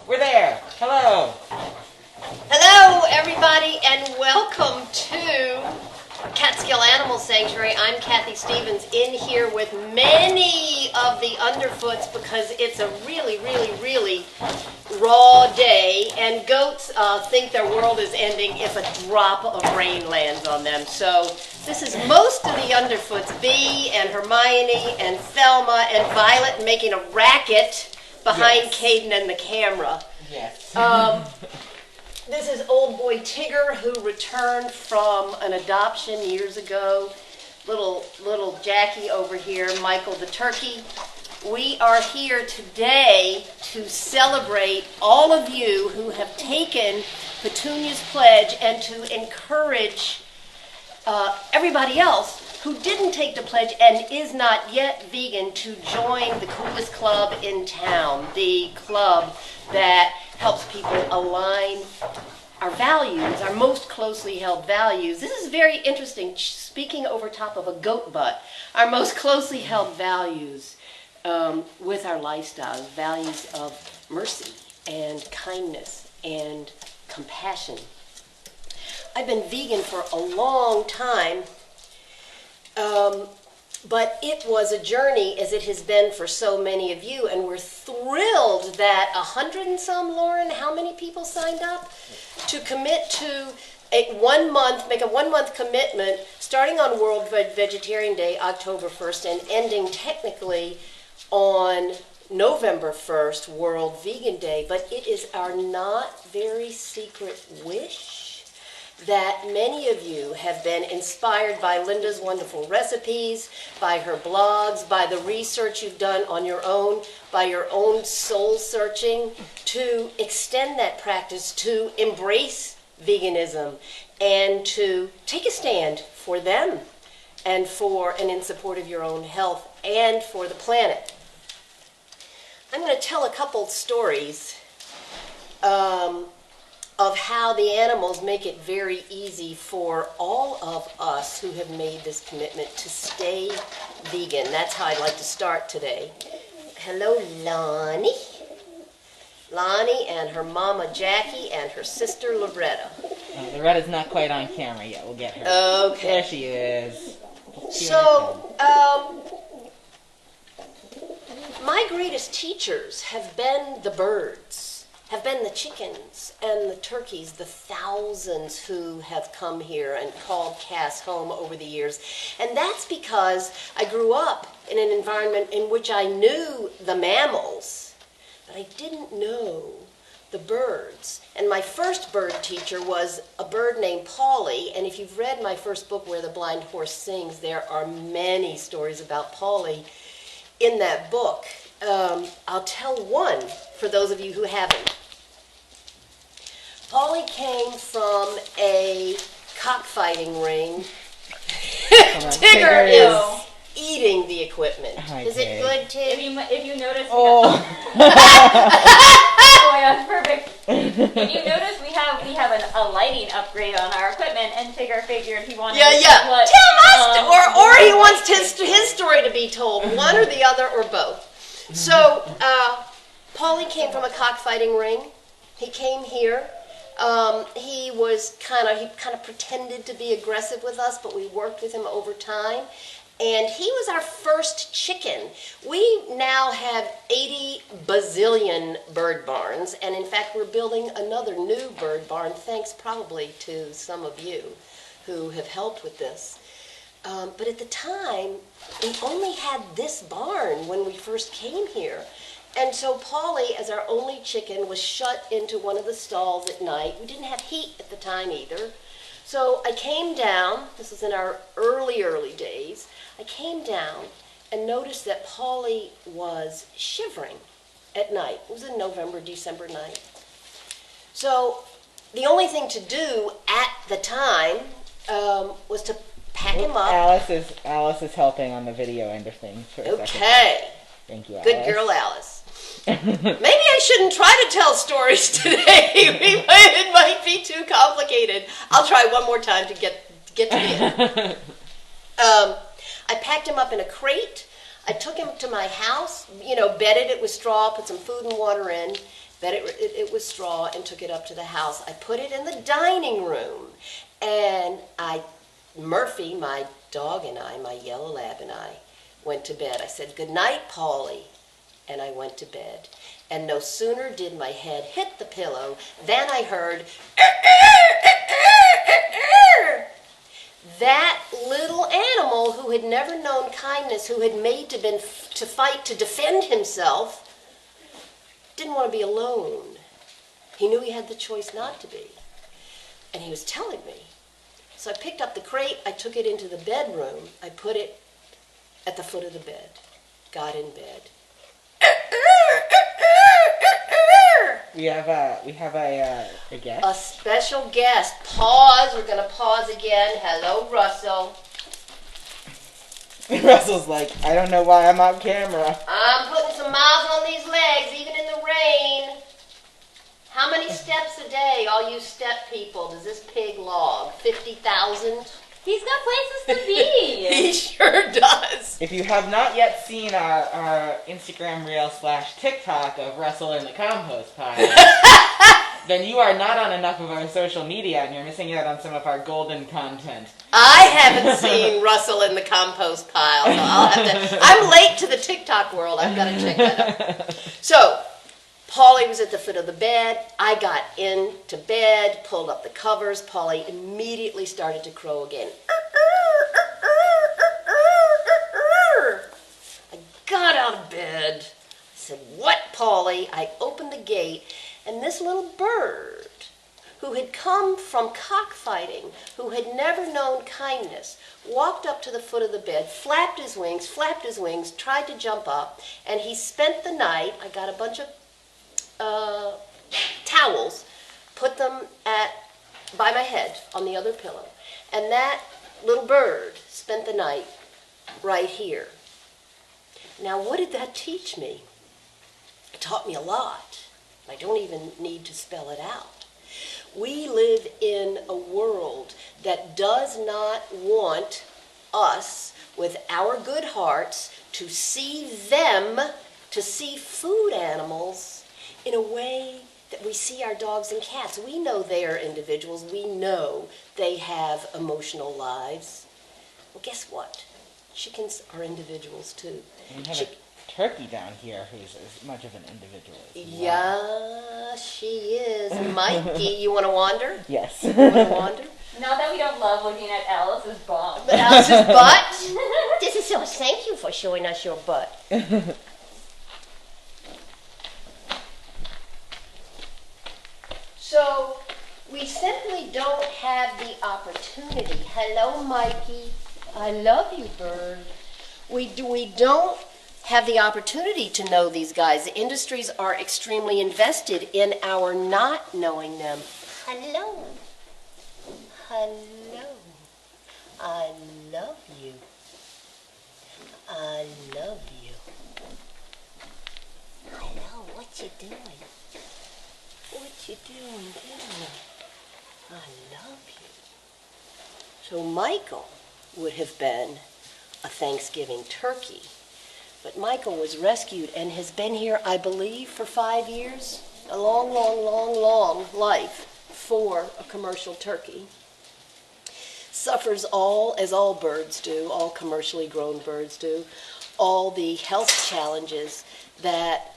We're there. Hello. Hello, everybody, and welcome to Catskill Animal Sanctuary. I'm Kathy Stevens, in here with many of the underfoots because it's a really raw day, and goats think their world is ending if a drop of rain lands on them. So this is most of the underfoots, Bee and Hermione and Thelma and Violet making a racket behind Caden and the camera. Yes. This is old boy Tigger, who returned from an adoption years ago. Little Jackie over here, Michael the turkey. We are here today to celebrate all of you who have taken Petunia's pledge and to encourage everybody else who didn't take the pledge and is not yet vegan to join the coolest club in town, the club that helps people align our values, our most closely held values. This is very interesting, speaking over top of a goat butt, our most closely held values with our lifestyles, values of mercy and kindness and compassion. I've been vegan for a long time, but it was a journey, as it has been for so many of you, and we're thrilled that 100 and some, Lauren, how many people signed up to commit to make a 1 month commitment, starting on World Vegetarian Day, October 1st, and ending technically on November 1st, World Vegan Day. But it is our not very secret wish that many of you have been inspired by Linda's wonderful recipes, by her blogs, by the research you've done on your own, by your own soul searching, to extend that practice, to embrace veganism, and to take a stand for them, and in support of your own health, and for the planet. I'm going to tell a couple stories of how the animals make it very easy for all of us who have made this commitment to stay vegan. That's how I'd like to start today. Hello, Lonnie. Lonnie and her mama Jackie and her sister Loretta. Loretta's not quite on camera yet. We'll get her. Okay. There she is. So, my greatest teachers have been the birds, have been the chickens and the turkeys, the thousands who have come here and called Cass home over the years. And that's because I grew up in an environment in which I knew the mammals, but I didn't know the birds. And my first bird teacher was a bird named Polly, and if you've read my first book, Where the Blind Horse Sings, there are many stories about Polly in that book. I'll tell one for those of you who haven't. Polly came from a cockfighting ring. Tigger is eating the equipment. Is it good, Tig? If you notice, oh my God, perfect. If you notice, we have a lighting upgrade on our equipment, and Tigger figured he wanted to put, tell us, or he wants his story to be told, one or the other or both. So, Polly came from a cockfighting ring. He came here. He kind of pretended to be aggressive with us, but we worked with him over time. And he was our first chicken. We now have 80 bazillion bird barns, and in fact we're building another new bird barn, thanks probably to some of you who have helped with this. But at the time, we only had this barn when we first came here. And so Polly, as our only chicken, was shut into one of the stalls at night. We didn't have heat at the time either. So I came down, this was in our early days, I came down and noticed that Polly was shivering at night. It was a November, December night. So the only thing to do at the time was to pack him up. Alice is helping on the video end of things for a second. Okay. Thank you, Alice. Good girl, Alice. Maybe I shouldn't try to tell stories today. It might be too complicated. I'll try one more time to get to the end. I packed him up in a crate. I took him to my house, bedded it with straw, put some food and water in, that it was straw, and took it up to the house. I put it in the dining room, and Murphy, my dog, and I, my yellow lab, and I went to bed. I said, "Good night, Polly," and I went to bed. And no sooner did my head hit the pillow than I heard, that little animal who had never known kindness, who had made to fight to defend himself, didn't want to be alone. He knew he had the choice not to be. And he was telling me. So I picked up the crate, I took it into the bedroom, I put it at the foot of the bed, got in bed. We have a guest. A special guest. Pause. We're going to pause again. Hello, Russell. Russell's like, I don't know why I'm on camera. I'm putting some miles on these legs, even in the rain. How many steps a day, all you step people, does this pig log? 50,000? He's got places to be. He sure does. If you have not yet seen our Instagram reel / TikTok of Russell in the compost pile, then you are not on enough of our social media and you're missing out on some of our golden content. I haven't seen Russell in the compost pile, so I'll have to. I'm late to the TikTok world. I've got to check that out. So, Polly was at the foot of the bed. I got into bed, pulled up the covers. Polly immediately started to crow again. I got out of bed. I said, "What, Polly?" I opened the gate, and this little bird, who had come from cockfighting, who had never known kindness, walked up to the foot of the bed, flapped his wings, tried to jump up, and he spent the night. I got a bunch of towels, put them by my head on the other pillow, and that little bird spent the night right here. Now, what did that teach me? It taught me a lot. I don't even need to spell it out. We live in a world that does not want us, with our good hearts, to see food animals in a way that we see our dogs and cats. We know they are individuals. We know they have emotional lives. Well, guess what? Chickens are individuals too. We have a turkey down here who's as much of an individual as well. Yeah, she is. Mikey, you want to wander? Yes. You want to wander? Not that we don't love looking at Alice's bum. But Alice's butt? This is so. Thank you for showing us your butt. So, we simply don't have the opportunity. Hello, Mikey. I love you, bird. We don't have the opportunity to know these guys. The industries are extremely invested in our not knowing them. Hello. Hello. I love you. I love you. Hello, what you doing? What you doing? I love you. So Michael would have been a Thanksgiving turkey. But Michael was rescued and has been here, I believe, for 5 years. A long, long, long, long life for a commercial turkey. Suffers as all birds do, all commercially grown birds do, all the health challenges that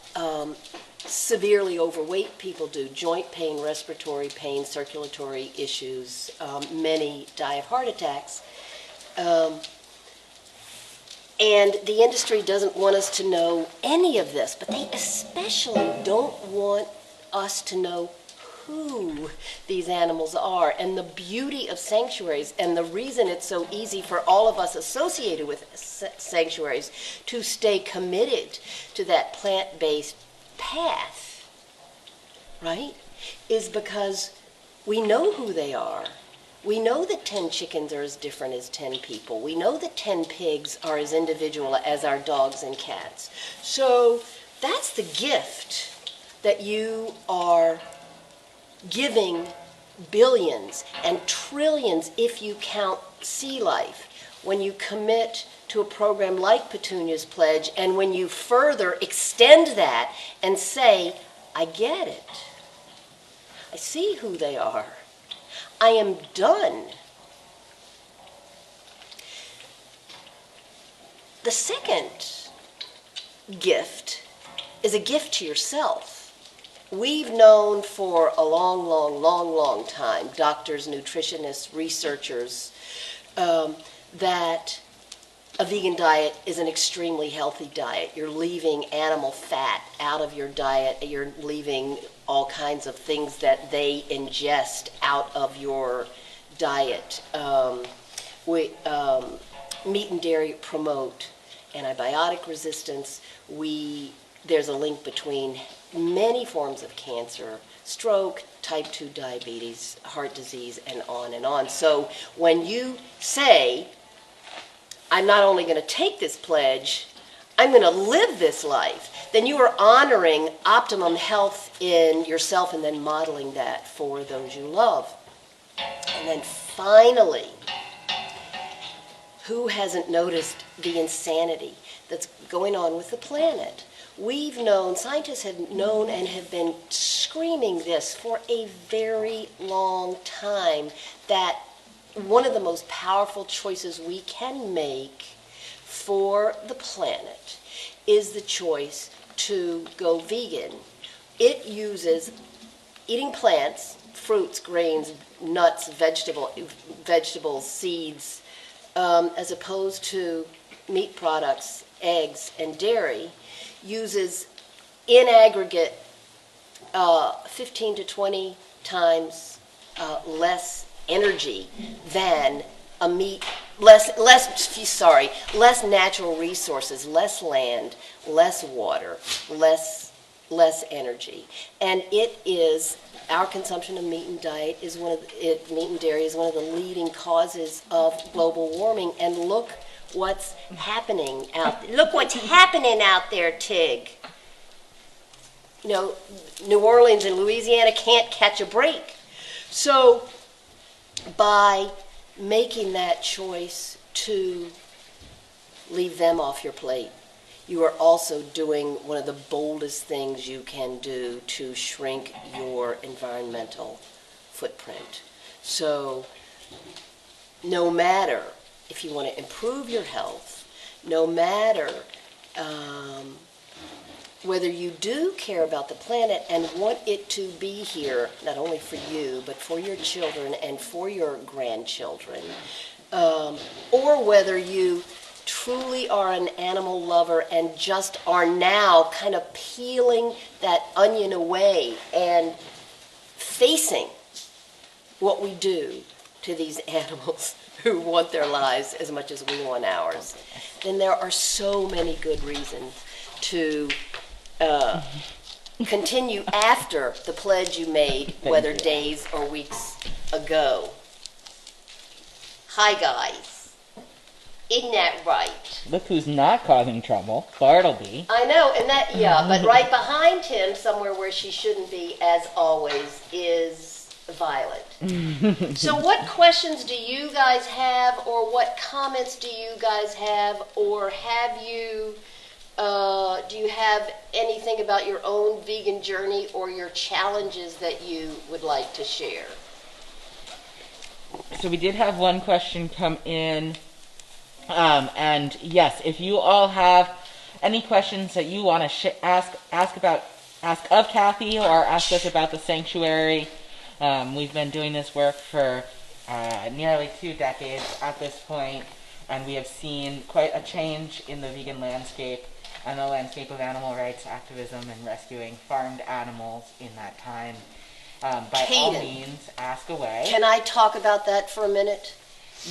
severely overweight people do. Joint pain, respiratory pain, circulatory issues. Many die of heart attacks. And the industry doesn't want us to know any of this, but they especially don't want us to know who these animals are and the beauty of sanctuaries and the reason it's so easy for all of us associated with sanctuaries to stay committed to that plant-based path, right, is because we know who they are. We know that 10 chickens are as different as 10 people. We know that 10 pigs are as individual as our dogs and cats. So that's the gift that you are giving billions and trillions, if you count sea life, when you commit to a program like Petunia's Pledge, and when you further extend that and say, I get it. I see who they are. I am done. The second gift is a gift to yourself. We've known for a long time, doctors, nutritionists, researchers, that a vegan diet is an extremely healthy diet. You're leaving animal fat out of your diet. You're leaving all kinds of things that they ingest out of your diet. Meat and dairy promote antibiotic resistance. There's a link between many forms of cancer, stroke, type 2 diabetes, heart disease, and on and on. So when you say, I'm not only going to take this pledge, I'm going to live this life, then you are honoring optimum health in yourself and then modeling that for those you love. And then finally, who hasn't noticed the insanity that's going on with the planet? We've known, scientists have known and have been screaming this for a very long time, that one of the most powerful choices we can make for the planet is the choice to go vegan. It uses eating plants, fruits, grains, nuts, vegetables, seeds, as opposed to meat products, eggs, and dairy, uses in aggregate 15 to 20 times less energy than a meat, less natural resources, less land, less water, less energy. And it is, our consumption of meat and dairy is one of the leading causes of global warming. And look what's happening out there, Tig. You know, New Orleans and Louisiana can't catch a break. So by making that choice to leave them off your plate, you are also doing one of the boldest things you can do to shrink your environmental footprint. So no matter if you want to improve your health, no matter whether you do care about the planet and want it to be here, not only for you, but for your children and for your grandchildren, or whether you truly are an animal lover and just are now kind of peeling that onion away and facing what we do to these animals who want their lives as much as we want ours, then there are so many good reasons to continue after the pledge you made, whether days or weeks ago. Hi, guys. Isn't that right? Look who's not causing trouble. Bartleby. I know, and that, yeah, but right behind him, somewhere where she shouldn't be, as always, is Violet. So what questions do you guys have, or what comments do you guys have, or have you, do you have anything about your own vegan journey or your challenges that you would like to share? So we did have one question come in. And yes, if you all have any questions that you want to ask of Kathy, or ask us about the sanctuary, we've been doing this work for nearly 2 decades at this point, and we have seen quite a change in the vegan landscape and the landscape of animal rights activism and rescuing farmed animals in that time. By all means, ask away. Can I talk about that for a minute?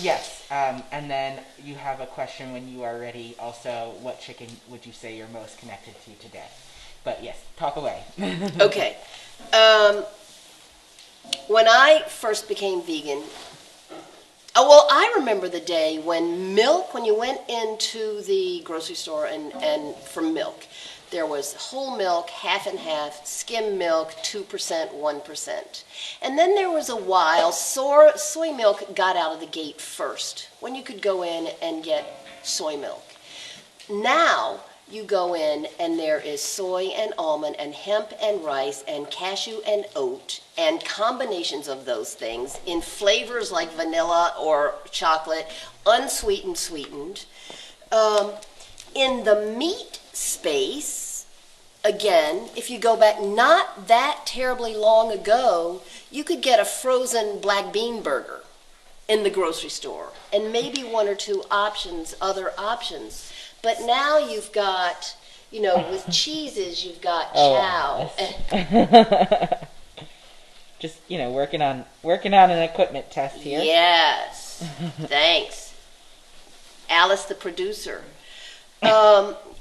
Yes, and then you have a question when you are ready. Also, what chicken would you say you're most connected to today? But yes, talk away. Okay. When I first became vegan, I remember the day when you went into the grocery store and for milk, there was whole milk, half and half, skim milk, 2%, 1%. And then there was a while, soy milk got out of the gate first, when you could go in and get soy milk. Now, you go in and there is soy and almond and hemp and rice and cashew and oat and combinations of those things in flavors like vanilla or chocolate, unsweetened, sweetened. In the meat space, again, if you go back not that terribly long ago, you could get a frozen black bean burger in the grocery store and maybe one or two other options. But now you've got, with cheeses, you've got chow. Just, working on an equipment test here. Yes. Thanks. Alice, the producer.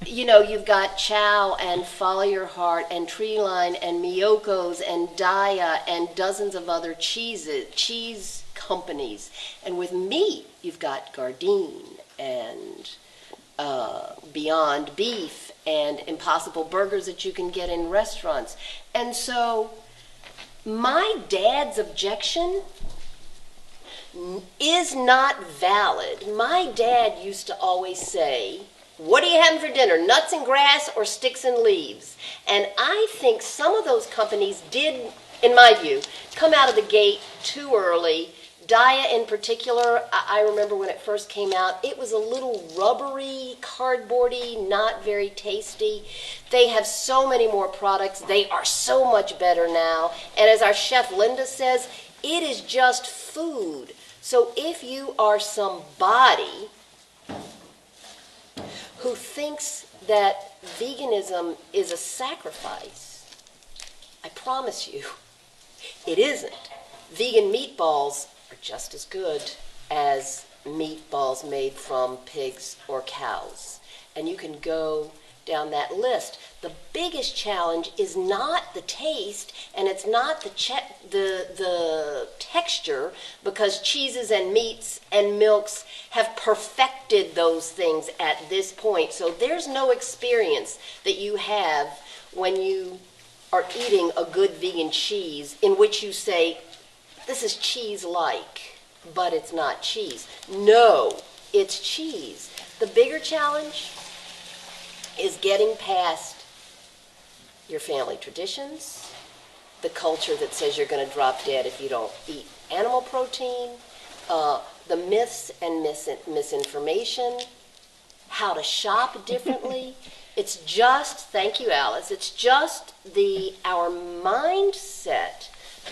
You've got Chow and Follow Your Heart and Treeline and Miyoko's and Daya and dozens of other cheese companies. And with meat, you've got Gardein and Beyond Beef and Impossible Burgers that you can get in restaurants. And so my dad's objection is not valid. My dad used to always say, what are you having for dinner, nuts and grass or sticks and leaves? And I think some of those companies did, in my view, come out of the gate too early. Daya in particular, I remember when it first came out, it was a little rubbery, cardboardy, not very tasty. They have so many more products. They are so much better now. And as our chef Linda says, it is just food. So if you are somebody who thinks that veganism is a sacrifice, I promise you, it isn't. Vegan meatballs are just as good as meatballs made from pigs or cows. And you can go down that list. The biggest challenge is not the taste, and it's not the texture, because cheeses and meats and milks have perfected those things at this point. So there's no experience that you have when you are eating a good vegan cheese in which you say, this is cheese-like, but it's not cheese. No, it's cheese. The bigger challenge is getting past your family traditions, the culture that says you're going to drop dead if you don't eat animal protein, the myths and misinformation, how to shop differently. It's just, thank you, Alice, it's just our mindset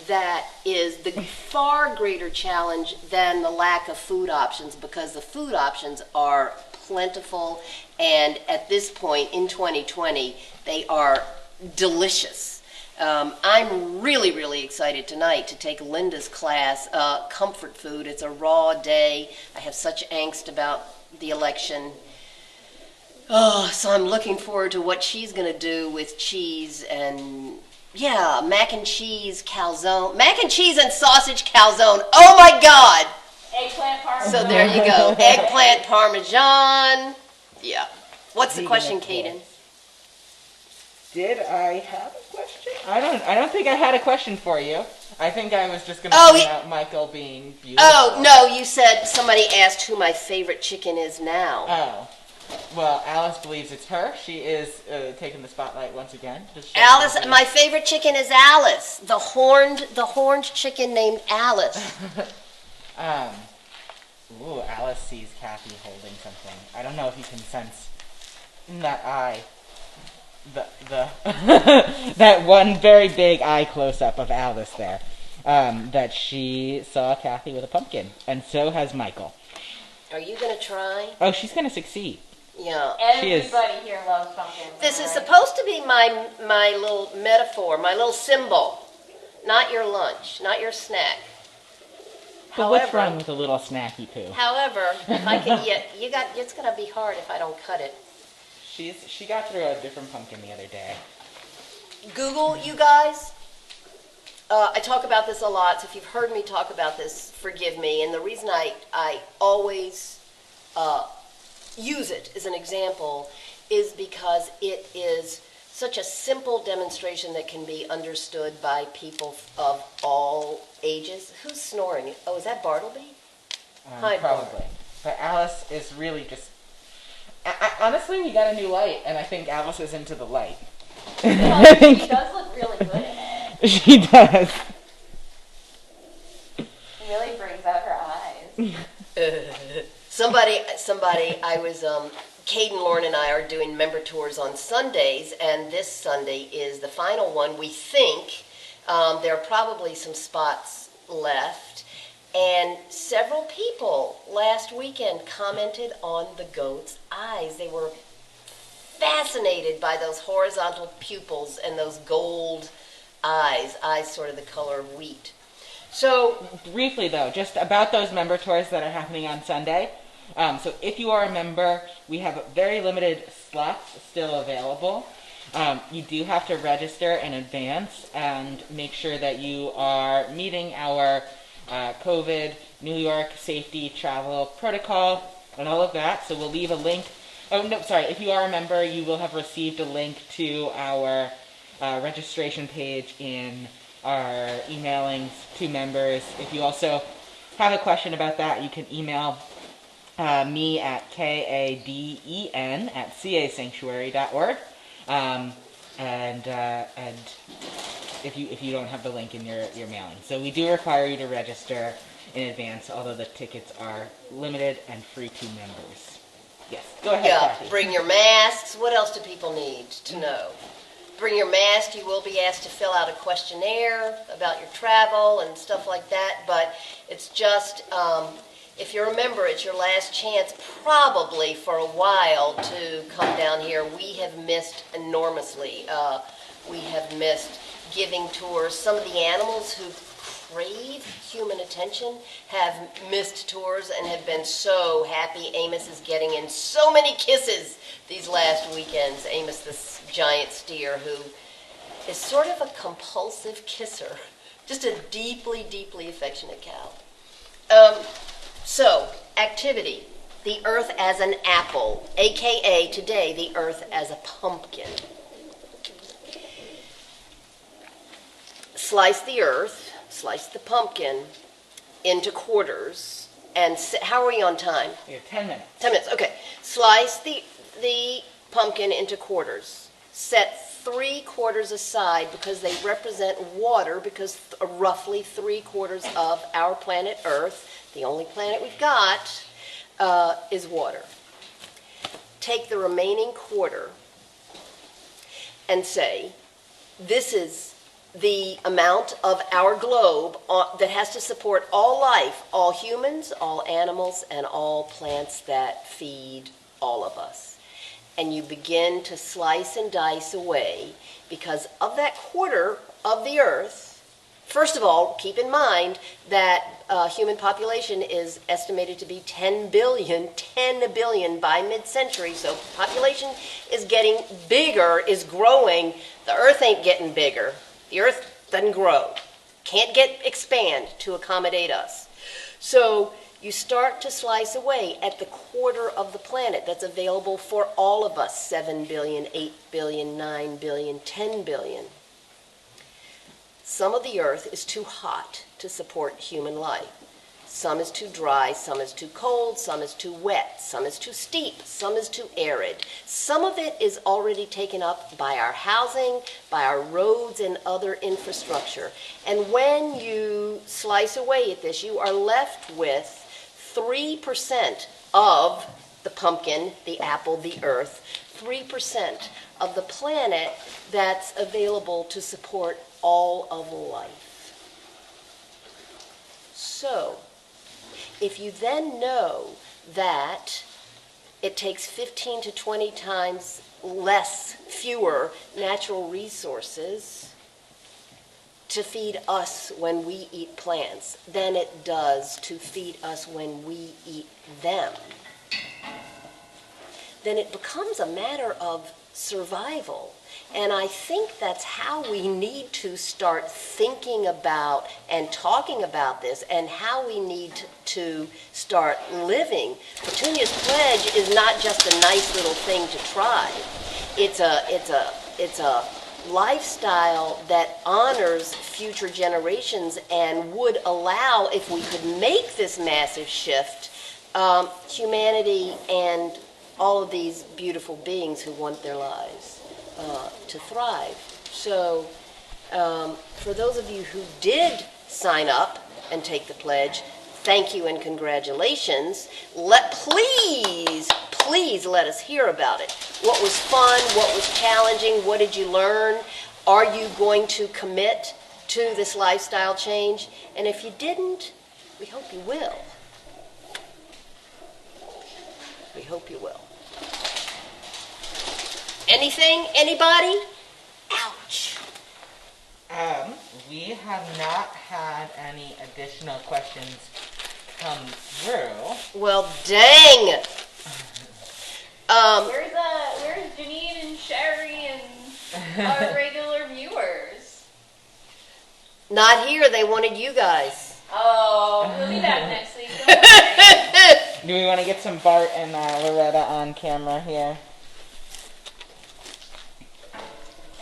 that is the far greater challenge than the lack of food options, because the food options are plentiful, and at this point in 2020 they are delicious. I'm really, really excited tonight to take Linda's class, Comfort Food. It's a raw day. I have such angst about the election. Oh, so I'm looking forward to what she's going to do with cheese and, mac and cheese calzone. Mac and cheese and sausage calzone. Oh my God! Eggplant parmesan. So there you go. Eggplant parmesan. Yeah. What's the question, Kaden? Did I have a question? I don't think I had a question for you. I think I was just going to point out Michael being beautiful. Oh, no, you said somebody asked who my favorite chicken is now. Oh. Well, Alice believes it's her. She is taking the spotlight once again. Alice, my favorite chicken is Alice. The horned chicken named Alice. Alice sees Kathy holding something. I don't know if you can sense in that eye, the that one very big eye close-up of Alice there, that she saw Kathy with a pumpkin, and so has Michael. Are you going to try? Oh, she's going to succeed. Yeah. Everybody here loves pumpkins. This is supposed to be my little metaphor, my little symbol. Not your lunch, not your snack. But what's wrong with a little snacky poo? However, if I can, it's going to be hard if I don't cut it. She got through a different pumpkin the other day. Google, you guys. I talk about this a lot, so if you've heard me talk about this, forgive me. And the reason I always use it as an example is because it is such a simple demonstration that can be understood by people of all ages. Who's snoring? Oh, is that Bartleby? Hi, probably. Bartleby. But Alice is really just Honestly, we got a new light, and I think Alice is into the light. She does look really good in it. She does. It really brings out her eyes. Somebody, I was, Kate and Lauren and I are doing member tours on Sundays, and this Sunday is the final one, we think. There are probably some spots left, and several people last weekend commented on the goat's eyes. They were fascinated by those horizontal pupils and those gold eyes sort of the color of wheat. So, briefly though, just about those member tours that are happening on Sunday. So if you are a member, we have very limited slots still available. You do have to register in advance and make sure that you are meeting our COVID, New York safety travel protocol and all of that. So we'll leave a link. Oh, no, sorry. If you are a member, you will have received a link to our registration page in our emailings to members. If you also have a question about that, you can email me at kaden@casanctuary.org. And if you don't have the link in your mailing. So we do require you to register in advance, although the tickets are limited and free to members. Yes, go ahead, yeah, Kathy. bring your masks. What else do people need to know? Bring your mask. You will be asked to fill out a questionnaire about your travel and stuff like that, but it's just, if you're a member, it's your last chance probably for a while to come down here. We have missed enormously. We have missed giving tours. Some of the animals who crave human attention have missed tours and have been so happy. Amos is getting in so many kisses these last weekends. Amos, this giant steer who is sort of a compulsive kisser. Just a deeply, deeply affectionate cow. So, activity. The earth as an apple, a.k.a. today, the earth as a pumpkin. Slice the earth, slice the pumpkin into quarters, and how are we on time? We have 10 minutes. 10 minutes, okay. Slice the pumpkin into quarters. Set 3 quarters aside because they represent water, because roughly 3/4 of our planet Earth, the only planet we've got, is water. Take the remaining quarter and say, this is the amount of our globe that has to support all life, all humans, all animals, and all plants that feed all of us. And you begin to slice and dice away because of that quarter of the earth. First of all, keep in mind that human population is estimated to be 10 billion by mid-century. So population is getting bigger, is growing. The earth ain't getting bigger. The earth doesn't grow. Can't expand to accommodate us. So you start to slice away at the quarter of the planet that's available for all of us. 7 billion, 8 billion, 9 billion, 10 billion. Some of the earth is too hot to support human life. Some is too dry, some is too cold, some is too wet, some is too steep, some is too arid. Some of it is already taken up by our housing, by our roads and other infrastructure. And when you slice away at this, you are left with 3% of the pumpkin, the apple, the earth, 3% of the planet that's available to support all of life. So, if you then know that it takes 15 to 20 times fewer natural resources to feed us when we eat plants than it does to feed us when we eat them, then it becomes a matter of survival. And I think that's how we need to start thinking about and talking about this, and how we need to start living. Petunia's pledge is not just a nice little thing to try. It's a lifestyle that honors future generations and would allow, if we could make this massive shift, humanity and all of these beautiful beings who want their lives to thrive. So for those of you who did sign up and take the pledge, thank you and congratulations. Please let us hear about it. What was fun? What was challenging? What did you learn? Are you going to commit to this lifestyle change? And if you didn't, we hope you will. We hope you will. Anything? Anybody? Ouch. We have not had any additional questions come through. Well, dang. Where's Janine and Sherry and our regular viewers? Not here. They wanted you guys. Oh, we'll be back next week. Don't worry. Do we want to get some Bart and Loretta on camera here?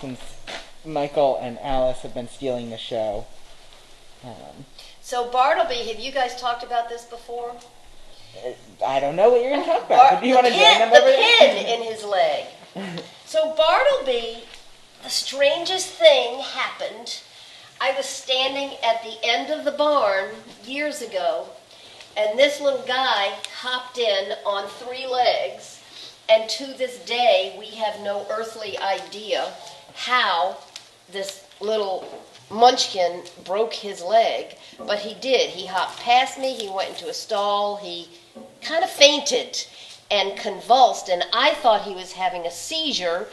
Since Michael and Alice have been stealing the show. So Bartleby, have you guys talked about this before? I don't know what you're going to talk about. Do you want to join them over The there? pin in his leg. So Bartleby, the strangest thing happened. I was standing at the end of the barn years ago, and this little guy hopped in on 3 legs, and to this day we have no earthly idea how this little munchkin broke his leg, but he did. He hopped past me, he went into a stall, he kind of fainted and convulsed, and I thought he was having a seizure,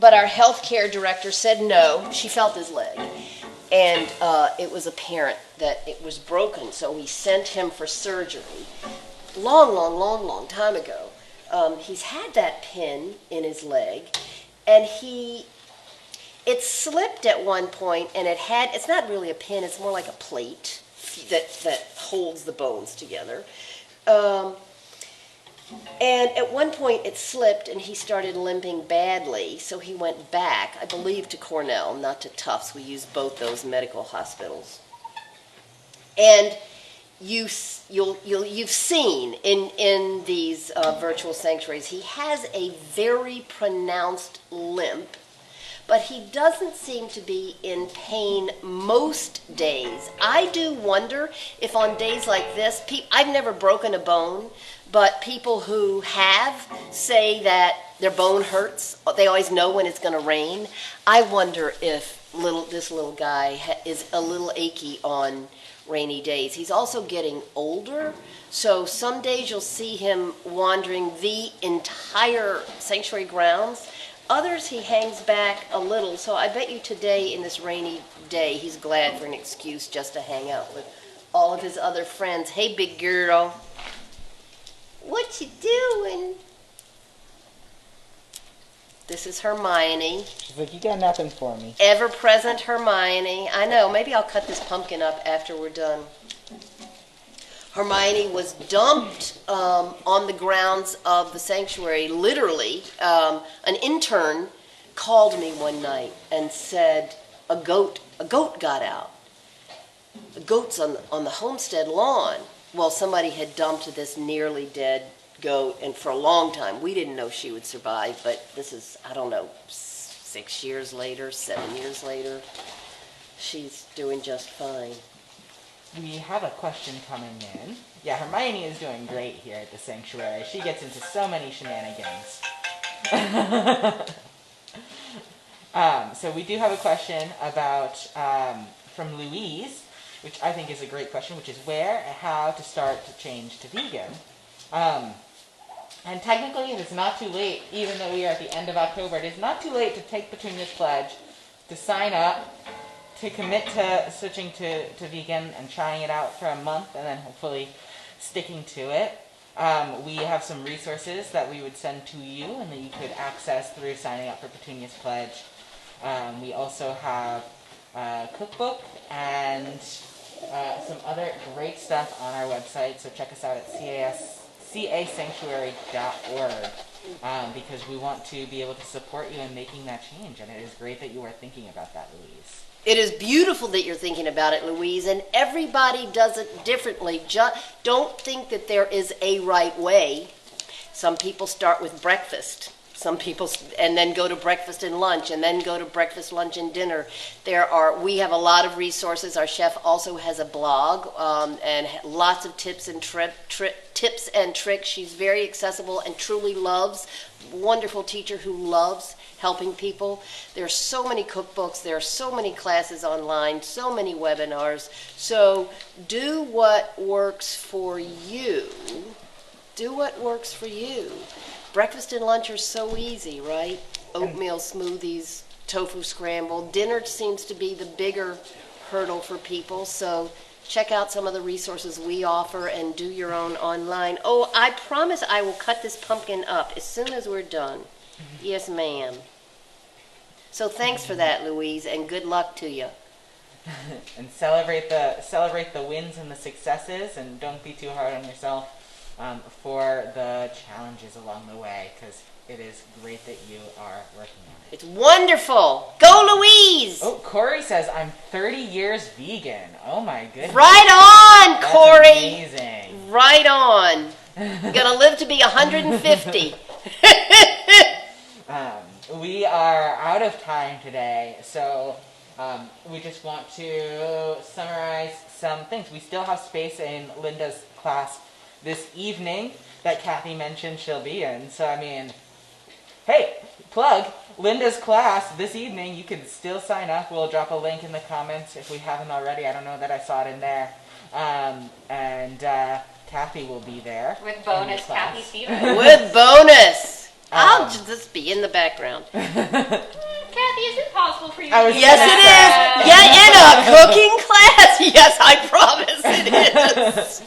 but our healthcare director said no. She felt his leg, and it was apparent that it was broken, so we sent him for surgery. Long time ago. He's had that pin in his leg, and it slipped at one point, and it's not really a pin, it's more like a plate that holds the bones together. And at one point it slipped and he started limping badly, so he went back, I believe, to Cornell, not to Tufts. We use both those medical hospitals. And you've seen in these virtual sanctuaries, he has a very pronounced limp, but he doesn't seem to be in pain most days. I do wonder if on days like this, I've never broken a bone, but people who have say that their bone hurts. They always know when it's going to rain. I wonder if this little guy is a little achy on rainy days. He's also getting older, so some days you'll see him wandering the entire sanctuary grounds. Others he hangs back a little, so I bet you today in this rainy day he's glad for an excuse just to hang out with all of his other friends. Hey, big girl. What you doing? This is Hermione. She's like, you got nothing for me. Ever-present Hermione. I know, maybe I'll cut this pumpkin up after we're done. Hermione was dumped on the grounds of the sanctuary, literally. An intern called me one night and said a goat got out. The goat's on the homestead lawn. Well, somebody had dumped this nearly dead goat, and for a long time, we didn't know she would survive, but this is, I don't know, 6 years later, 7 years later, she's doing just fine. We have a question coming in. Yeah, Hermione is doing great here at the sanctuary. She gets into so many shenanigans. So we do have a question about from Louise, which I think is a great question, which is where and how to start to change to vegan. And technically, it is not too late, even though we are at the end of October. It is not too late to take Petunia's pledge, to sign up, to commit to switching to vegan and trying it out for a month, and then hopefully sticking to it. We have some resources that we would send to you and that you could access through signing up for Petunia's pledge. We also have a cookbook and some other great stuff on our website, so check us out at casanctuary.org, because we want to be able to support you in making that change, and it is great that you are thinking about that, Louise. It is beautiful that you're thinking about it, Louise, and everybody does it differently. Don't think that there is a right way. Some people start with breakfast. Some people, and then go to breakfast and lunch, and then go to breakfast, lunch, and dinner. We have a lot of resources. Our chef also has a blog, and lots of tips and tricks. She's very accessible and truly loves, wonderful teacher who loves helping people. There are so many cookbooks, there are so many classes online, so many webinars. So do what works for you. Do what works for you. Breakfast and lunch are so easy, right? Oatmeal smoothies, tofu scramble. Dinner seems to be the bigger hurdle for people, so check out some of the resources we offer and do your own online. Oh, I promise I will cut this pumpkin up as soon as we're done. Yes, ma'am. So thanks for that, Louise, and good luck to you. And celebrate the wins and the successes, and don't be too hard on yourself for the challenges along the way, because it is great that you are working on it. It's wonderful. Go, Louise! Oh, Corey says, I'm 30 years vegan. Oh my goodness. Right on, That's Corey. amazing. Right on. You're going to live to be 150. We are out of time today, so we just want to summarize some things. We still have space in Linda's class this evening that Kathy mentioned she'll be in. So, I mean, hey, plug Linda's class this evening. You can still sign up. We'll drop a link in the comments if we haven't already. I don't know that I saw it in there. And Kathy will be there. With bonus Kathy Stevens. With bonus. I'll just be in the background. Kathy, is it possible for you I to was be Yes, in it that is. Yeah, in a cooking class. Yes, I promise it is.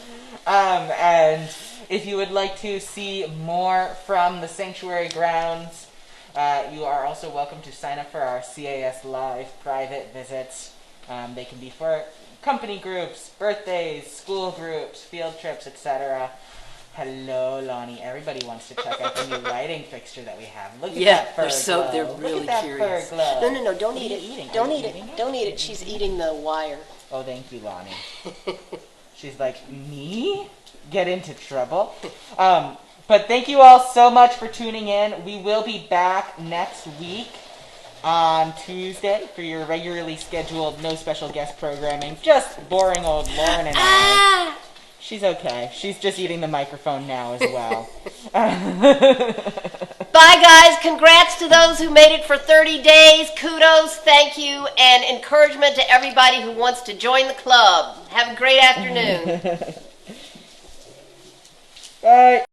And if you would like to see more from the sanctuary grounds, you are also welcome to sign up for our CAS Live private visits. They can be for company groups, birthdays, school groups, field trips, etc. Hello, Lonnie. Everybody wants to check out the new lighting fixture that we have. Look at that fur glow. they're Look really at that curious. fur glow. No, don't What eat are it. you eating? Don't Are you eat eating it. Don't eat it. She's eating the wire. Oh, thank you, Lonnie. She's like, me? Get into trouble? But thank you all so much for tuning in. We will be back next week on Tuesday for your regularly scheduled no special guest programming. Just boring old Lauren and I. She's okay. She's just eating the microphone now as well. Bye, guys. Congrats to those who made it for 30 days. Kudos, thank you, and encouragement to everybody who wants to join the club. Have a great afternoon. Bye.